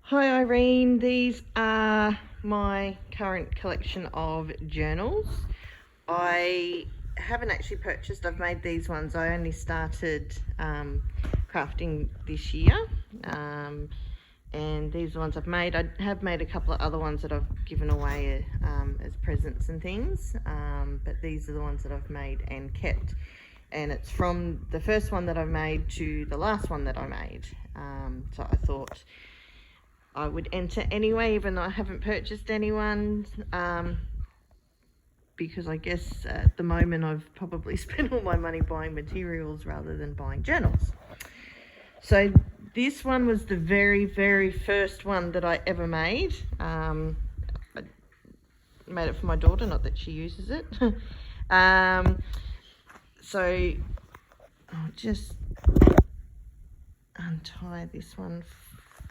Hi Irene, these are my current collection of journals. I haven't actually purchased, I've made these ones. I only started crafting this year, and these are the ones I've made. I have made a couple of other ones that I've given away as presents and things, but these are the ones that I've made and kept. And it's from the first one that I made to the last one that I made. So I thought I would enter anyway, even though I haven't purchased anyone, because I guess at the moment I've probably spent all my money buying materials rather than buying journals. So this one was the very, very first one that I ever made. I made it for my daughter, not that she uses it. So I'll just untie this one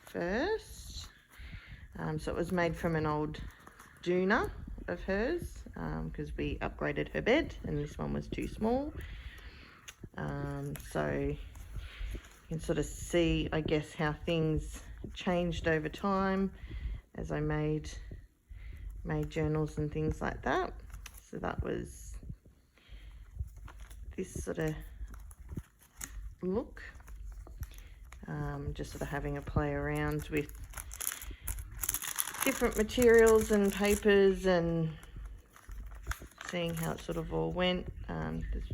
first. So it was made from an old doona of hers, because we upgraded her bed and this one was too small. So you can sort of see, I guess, how things changed over time as I made journals and things like that. So that was this sort of look, just sort of having a play around with different materials and papers and seeing how it sort of all went. There's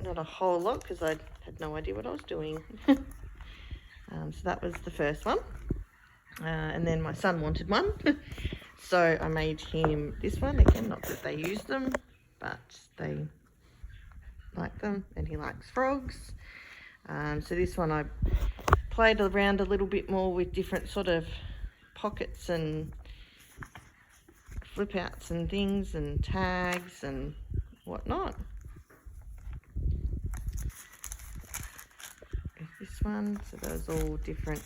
not a whole lot because I had no idea what I was doing. So that was the first one, and then my son wanted one, so I made him this one. Again, not that they use them, but they like them and he likes frogs. So this one I played around a little bit more with different sort of pockets and flip outs and things and tags and whatnot. This one, so those all different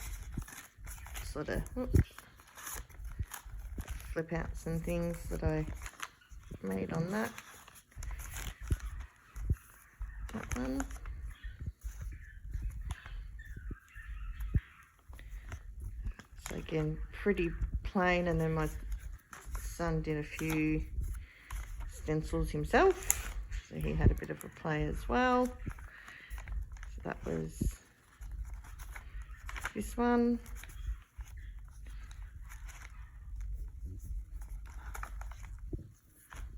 sort of flip outs and things that I made on that one. So again, pretty plain, and then my son did a few stencils himself, so he had a bit of a play as well. So that was this one.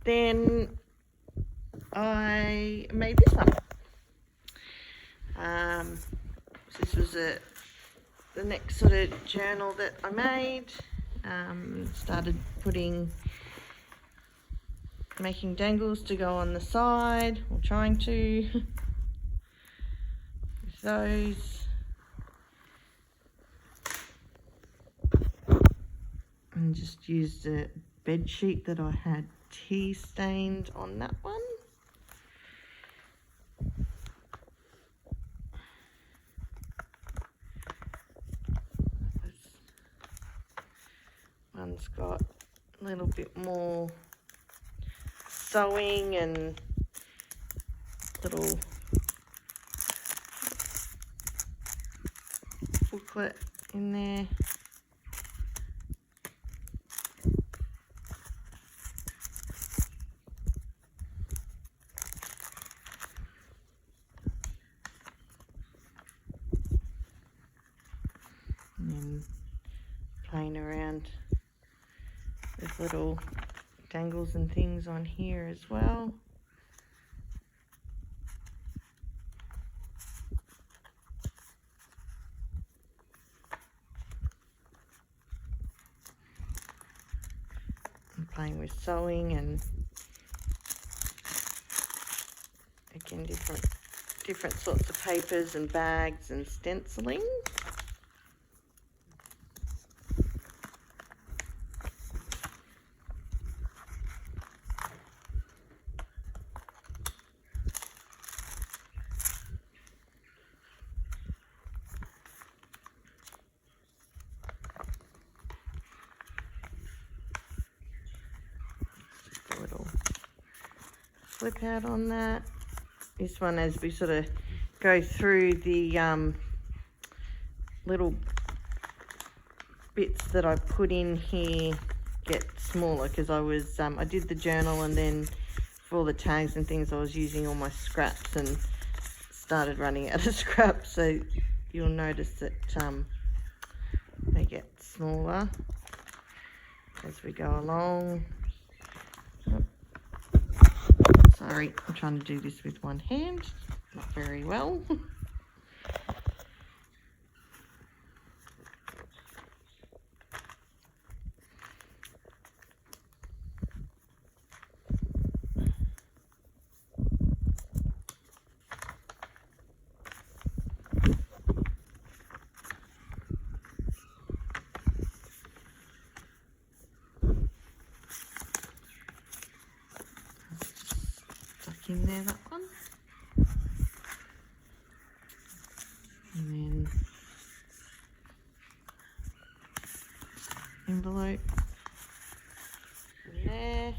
Then I made this one. So this was the next sort of journal that I made. Started making dangles to go on the side, or trying to, with those. And just used a bed sheet that I had tea stained on that one. This one's got a little bit more sewing and little booklet in there. And then playing around with little dangles and things on here as well. And playing with sewing and again different sorts of papers and bags and stenciling. A little flip out on that. This one, as we sort of go through the little bits that I put in here get smaller, because I did the journal, and then for all the tags and things I was using all my scraps and started running out of scraps, so you'll notice that they get smaller as we go along. Sorry, I'm trying to do this with one hand, not very well. Stuck in there, that one. And then envelope in there.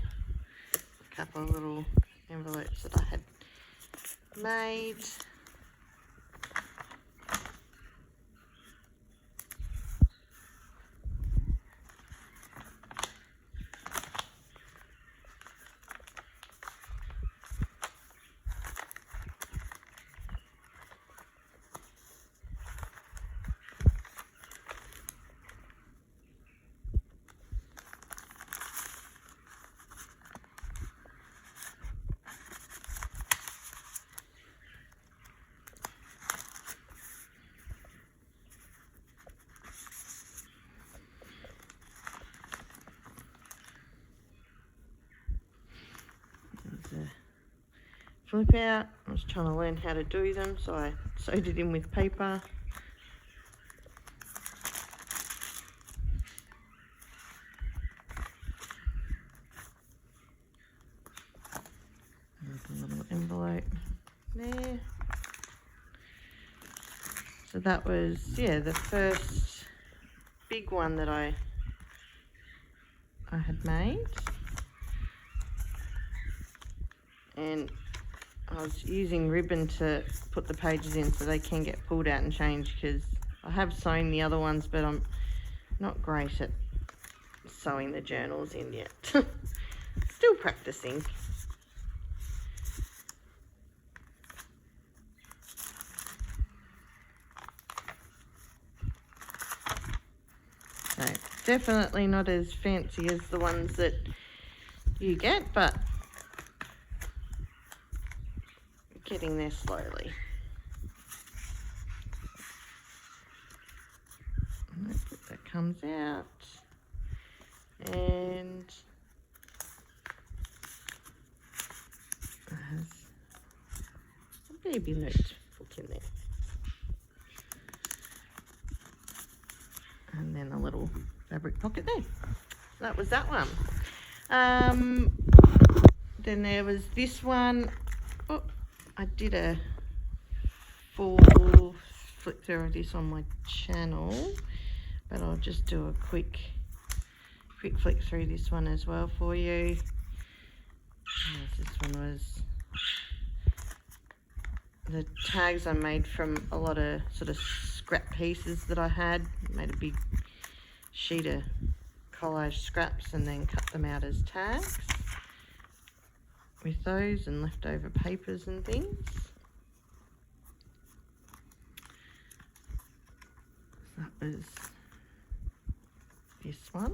A couple of little envelopes that I had made. Flip out. I was trying to learn how to do them, so I sewed it in with paper. There's a little envelope there. So that was, yeah, the first big one that I had made. And I was using ribbon to put the pages in so they can get pulled out and changed, because I have sewn the other ones, but I'm not great at sewing the journals in yet. Still practicing. So definitely not as fancy as the ones that you get, but getting there slowly. That comes out, and it has a baby notebook in there, and then a little fabric pocket there. So that was that one. Then there was this one. Oh, I did a full flip through of this on my channel, but I'll just do a quick flick through this one as well for you. This one was the tags I made from a lot of sort of scrap pieces that I had. Made a big sheet of collage scraps and then cut them out as tags with those and leftover papers and things. That was this one.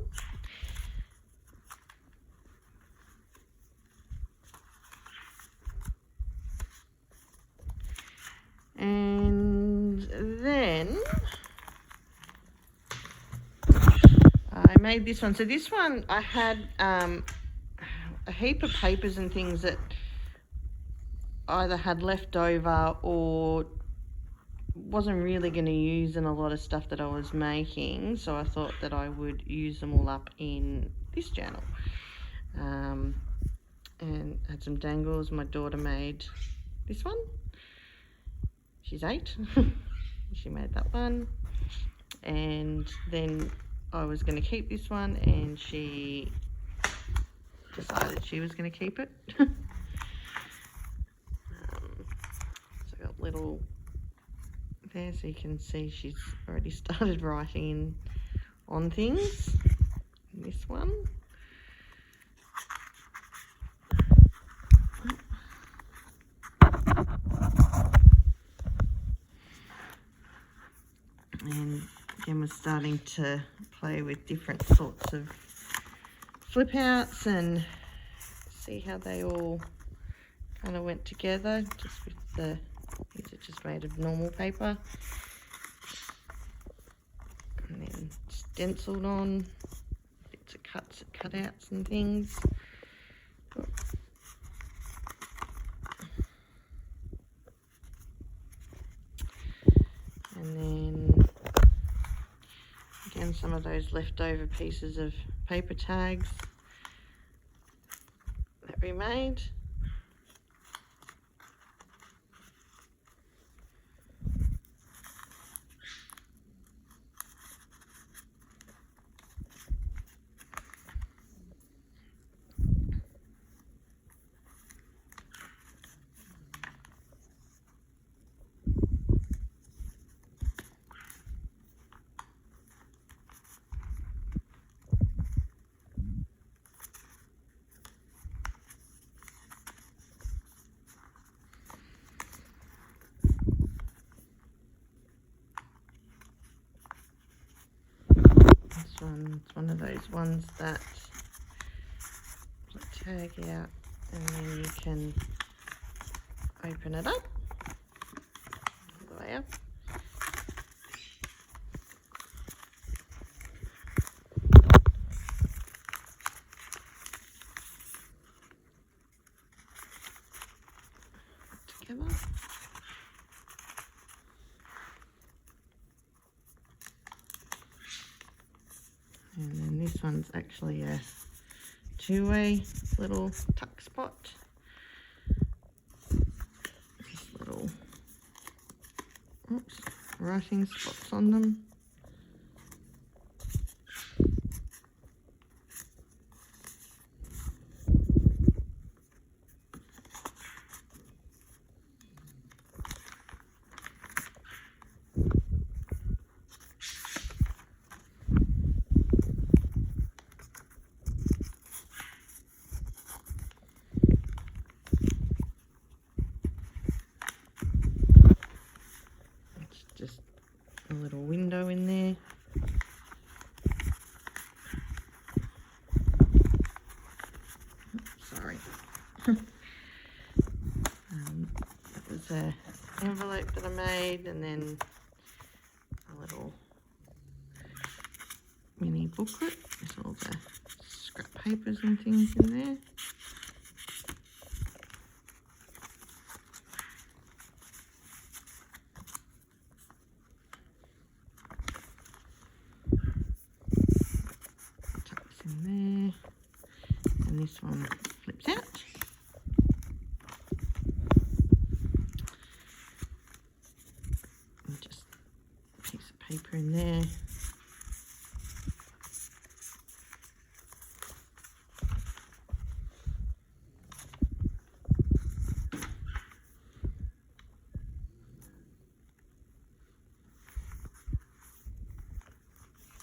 And then I made this one. So this one I had a heap of papers and things that either had left over or wasn't really going to use in a lot of stuff that I was making, so I thought that I would use them all up in this journal. And had some dangles. My daughter made this one. She's 8. She made that one, and then I was going to keep this one, and she decided she was going to keep it. So I got little there, so you can see she's already started writing in on things. This one. And again, we're starting to play with different sorts of flip outs and see how they all kind of went together, just with the, these are just made of normal paper. And then stenciled on, bits of cutouts and things. And then again, some of those leftover pieces of paper tags that we made. This one's one of those ones that tag out and then you can open it up all the way up. Together. And then this one's actually a two-way little tuck spot. Just little writing spots on them. Just a little window in there. Sorry. That was an envelope that I made, and then a little mini booklet with all the scrap papers and things in there. In there, and this one flips out. And just a piece of paper in there.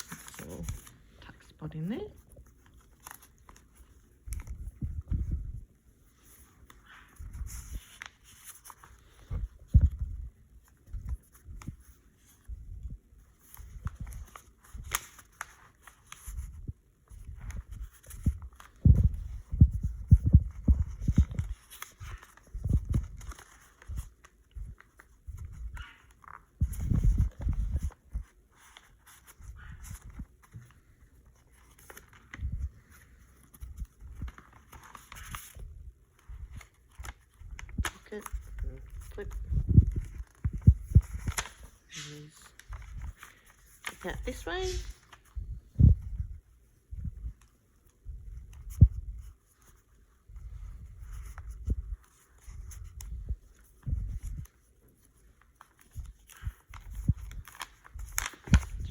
That's a little tuck spot in there. Pocket and flip. Flip out this way.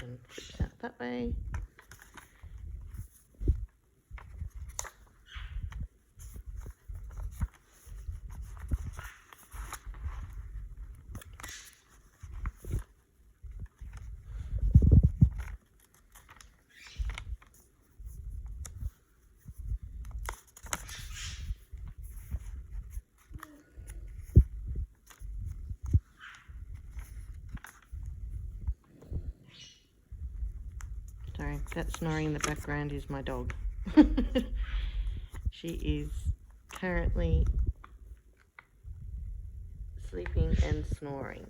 And flips out that way. Sorry, that snoring in the background is my dog. She is currently sleeping and snoring.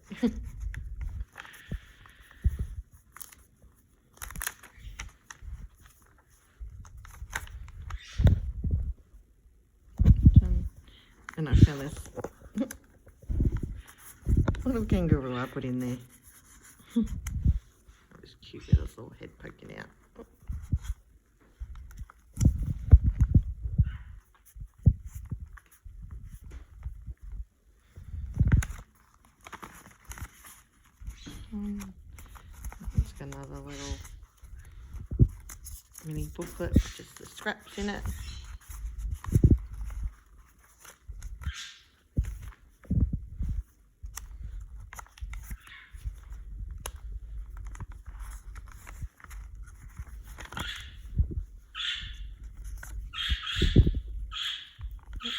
And I found this little kangaroo I put in there. That was cute with its little head poking out. It's got another little mini booklet, just the scraps in it.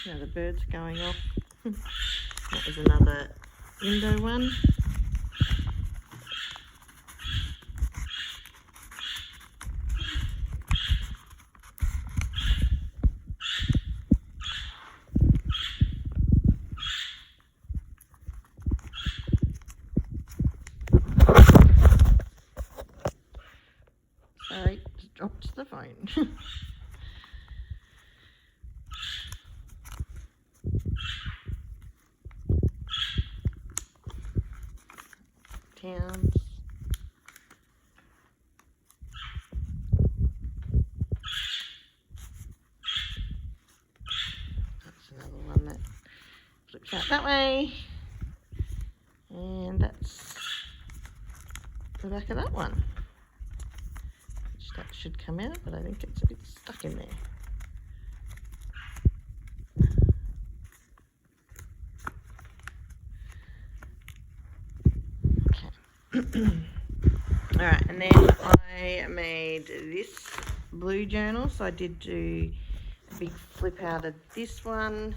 Now the birds are going off. That was another window one. Sorry, just dropped the phone. Towns. That's another one that flips out that way. And that's the back of that one. Which that should come out, but I think it's a bit stuck in there. Alright, and then I made this blue journal, so I did do a big flip out of this one,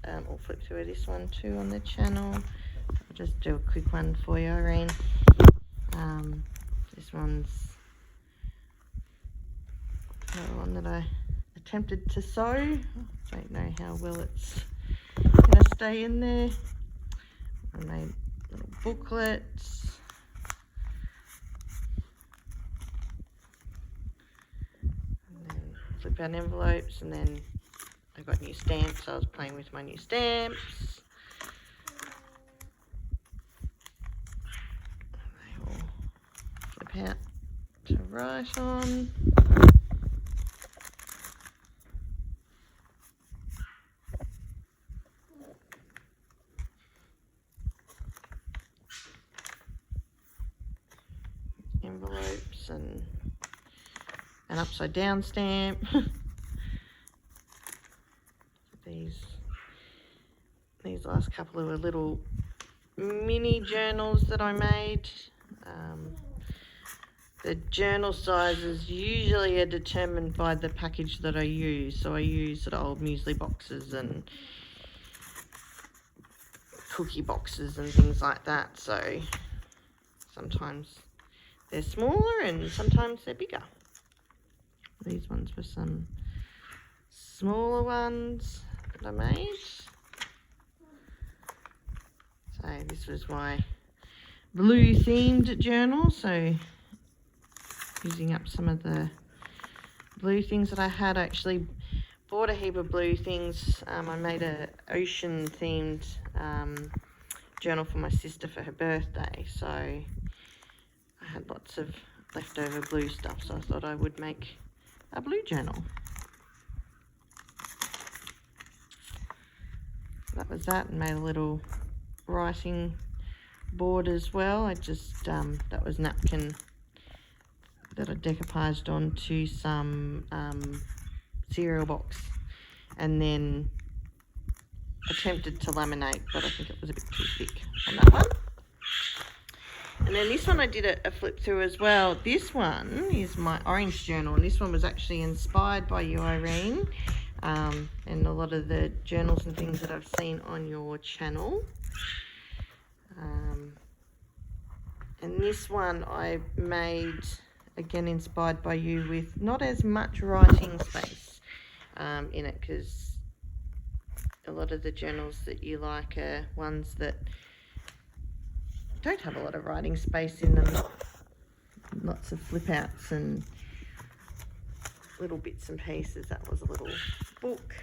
or flip through this one too on the channel. I'll just do a quick one for you, Irene. This one's another one that I attempted to sew. Don't know how well it's going to stay in there. I made little booklets. Flip out envelopes, and then I got new stamps, so I was playing with my new stamps. They all flip out to write on. Envelopes and an upside down stamp. These last couple of little mini journals that I made. The journal sizes usually are determined by the package that I use. So I use sort of old muesli boxes and cookie boxes and things like that. So sometimes they're smaller and sometimes they're bigger. These ones were some smaller ones that I made. So this was my blue themed journal. So using up some of the blue things that I had. I actually bought a heap of blue things. I made a ocean themed journal for my sister for her birthday. So I had lots of leftover blue stuff. So I thought I would make a blue journal. That was that, and made a little writing board as well. I just that was napkin that I decoupaged onto some cereal box, and then attempted to laminate, but I think it was a bit too thick on that one. And then this one I did a flip through as well. This one is my orange journal, and this one was actually inspired by you, Irene, and a lot of the journals and things that I've seen on your channel. And this one I made again inspired by you, with not as much writing space in it, because a lot of the journals that you like are ones that don't have a lot of writing space in them. Lots of flip outs and little bits and pieces. That was a little book,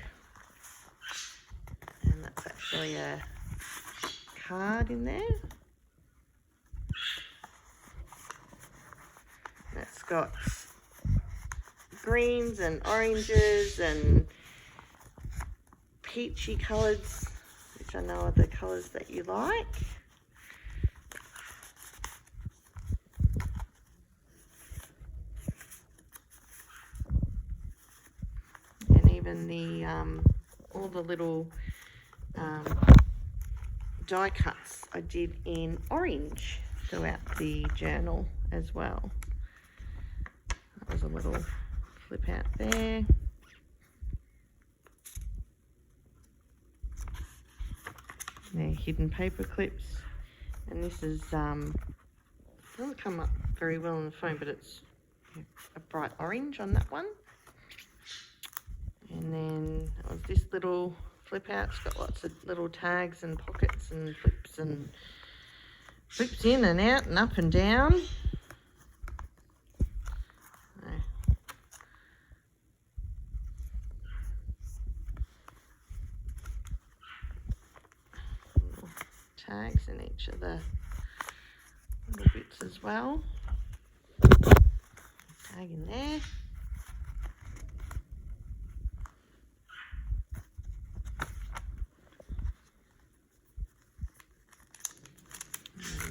and that's actually a card in there. It's got greens and oranges and peachy colours, which I know are the colours that you like. And even the all the little die cuts I did in orange throughout the journal as well. That was a little flip out there. They're hidden paper clips, and this is doesn't come up very well on the phone, but it's a bright orange on that one. And then that was this little flip out. It's got lots of little tags and pockets and flips in and out and up and down. Little tags in each of the little bits as well. Tag in there.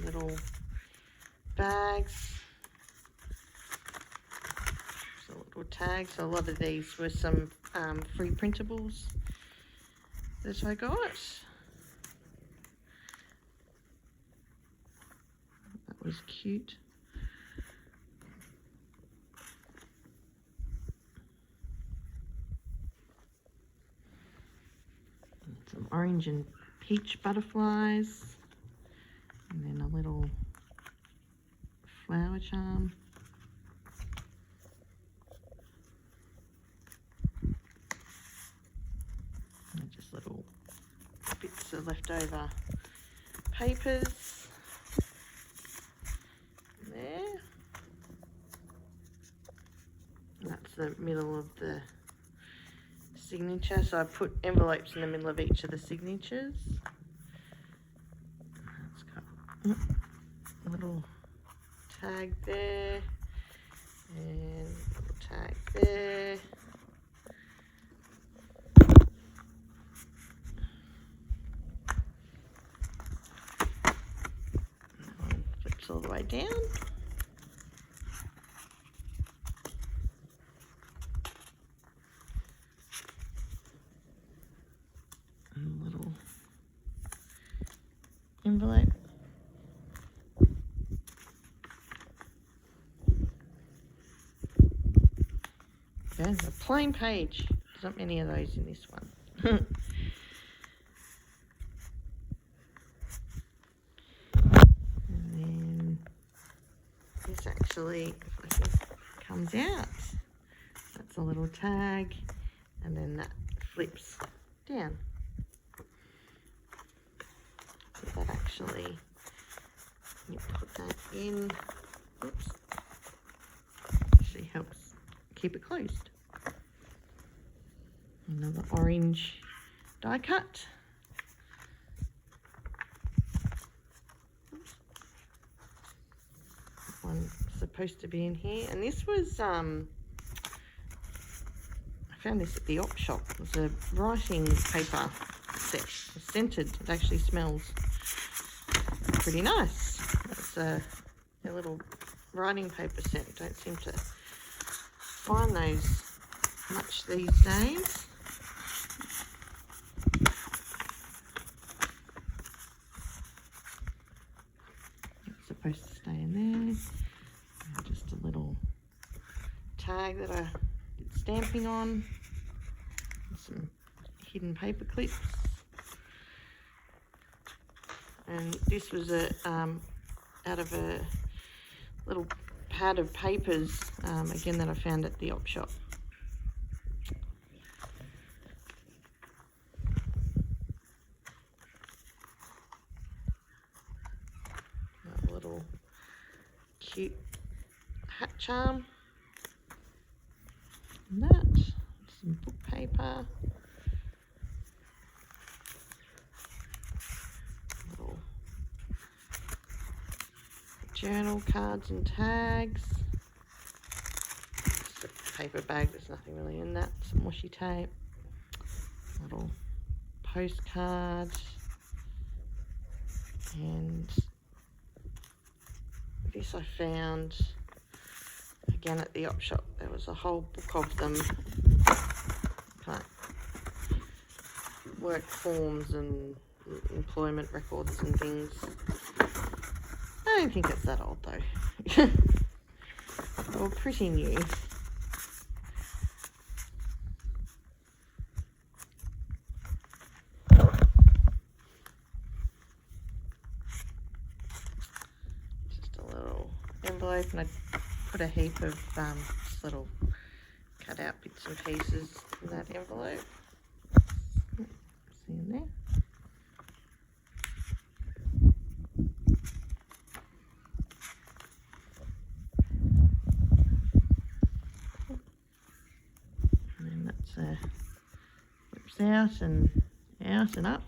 Little bags, so little tags. So a lot of these were some free printables that I got. That was cute. And some orange and peach butterflies. And then a little flower charm. And just little bits of leftover papers there. And that's the middle of the signature. So I put envelopes in the middle of each of the signatures. A little tag there, and a little tag there. That one flips all the way down. And a little envelope. A plain page. There's not many of those in this one. And then this actually, I think, comes out. That's a little tag, and then that flips down. So that actually, you put that in. Oops. Actually helps keep it closed. Another orange die cut. Oops. That one's supposed to be in here, and this was I found this at the op shop. It was a writing paper set. It's scented. It actually smells pretty nice. It's a little writing paper set. Don't seem to find those much these days. It's supposed to stay in there. And just a little tag that I did stamping on. And some hidden paper clips. And this was out of a little pad of papers, again, that I found at the op shop. A little cute hat charm. And that, some book paper. Little journal cards and tags. Just a paper bag, there's nothing really in that. Some washi tape. Little postcard. And this I found again at the op shop. There was a whole book of them, work forms and employment records and things. I don't think it's that old though. They were pretty new. Just a little envelope, and I put a heap of just little cut out bits and pieces in that envelope. See in there. And then that's flips out and up.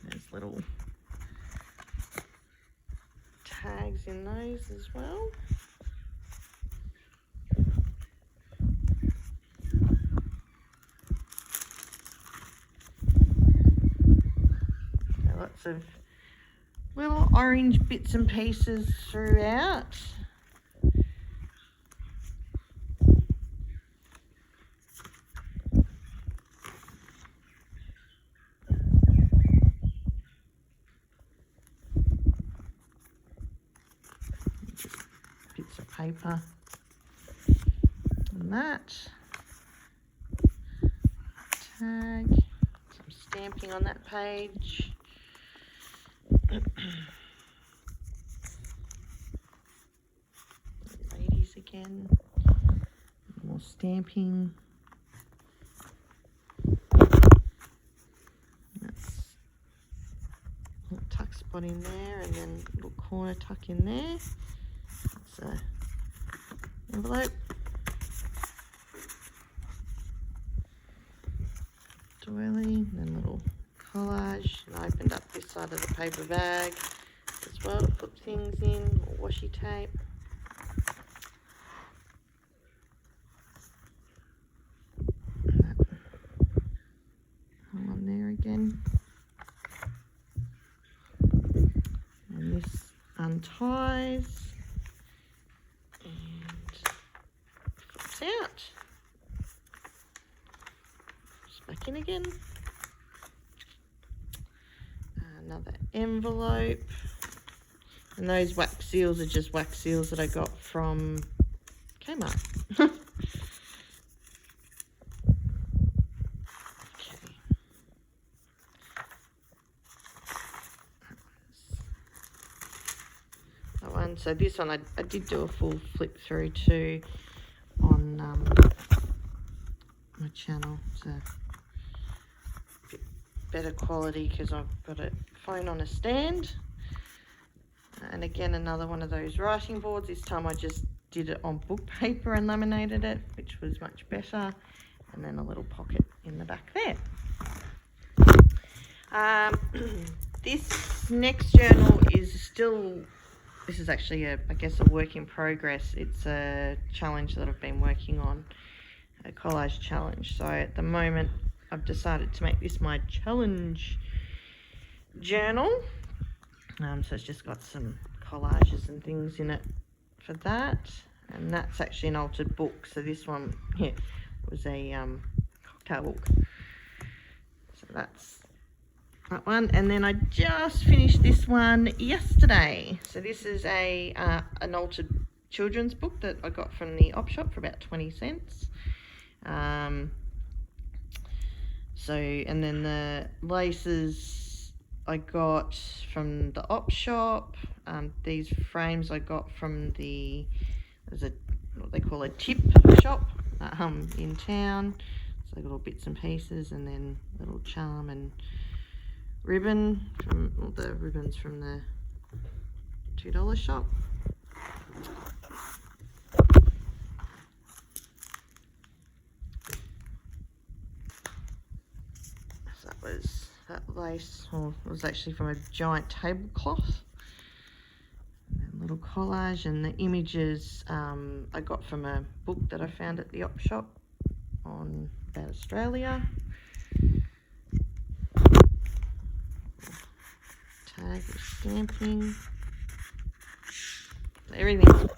There's little tags in those as well. Lots of little orange bits and pieces throughout. Bits of paper and that. Tag. Some stamping on that page. Ladies again. More stamping. That's a little tuck spot in there, and then a little corner tuck in there. That's an envelope. Doily, and then a little collage. And I opened up this side of the paper bag as well to put things in, or washi tape. On there again. And this unties and flips out. Just back in again. Another envelope. And those wax seals are just wax seals that I got from Kmart. So this one I did do a full flip through too on my channel. It's a bit better quality because I've got a phone on a stand. And again, another one of those writing boards. This time I just did it on book paper and laminated it, which was much better. And then a little pocket in the back there. This next journal is still... This is actually, I guess, a work in progress. It's a challenge that I've been working on, a collage challenge. So at the moment, I've decided to make this my challenge journal. So it's just got some collages and things in it for that. And that's actually an altered book. So this one here was a cocktail book. So that's that one. And then I just finished this one yesterday. So this is an altered children's book that I got from the op shop for about 20 cents. So, and then the laces I got from the op shop, These frames I got from there's what they call a tip shop in town. So little bits and pieces, and then little charm and ribbon from the ribbons from the $2 shop. So that lace, or it was actually from a giant tablecloth. And little collage, and the images I got from a book that I found at the op shop on about Australia. Tag with stamping. Everything's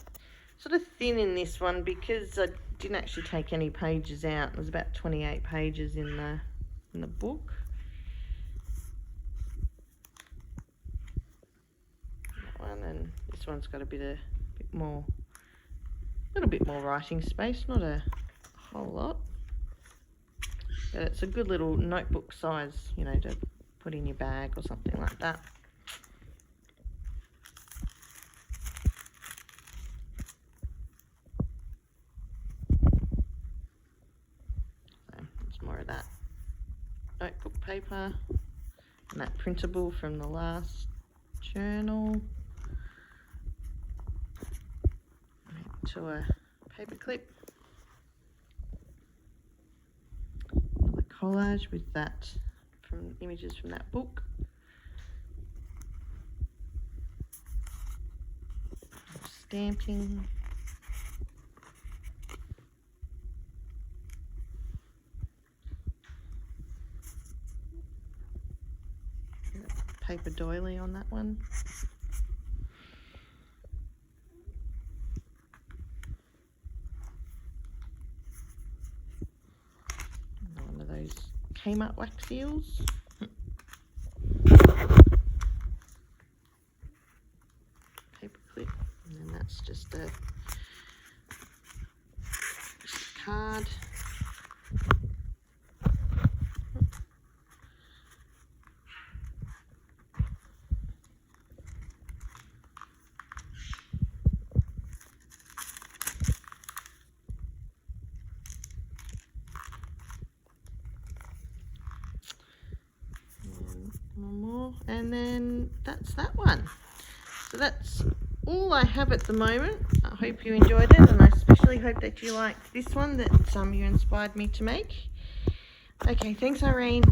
sort of thin in this one because I didn't actually take any pages out. There's about 28 pages in the book. That one, and this one's got a little bit more writing space, not a whole lot. But it's a good little notebook size, you know, to put in your bag or something like that. So it's more of that notebook paper, and that printable from the last journal to a paper clip. Another collage with that from images from that book. Stamping. Paper doily on that one. One of those Kmart wax seals. Paper clip, and then that's just a card. One more, and then that's that one. So that's all I have at the moment. I hope you enjoyed it, and I especially hope that you liked this one that you inspired me to make. Okay, thanks Irene.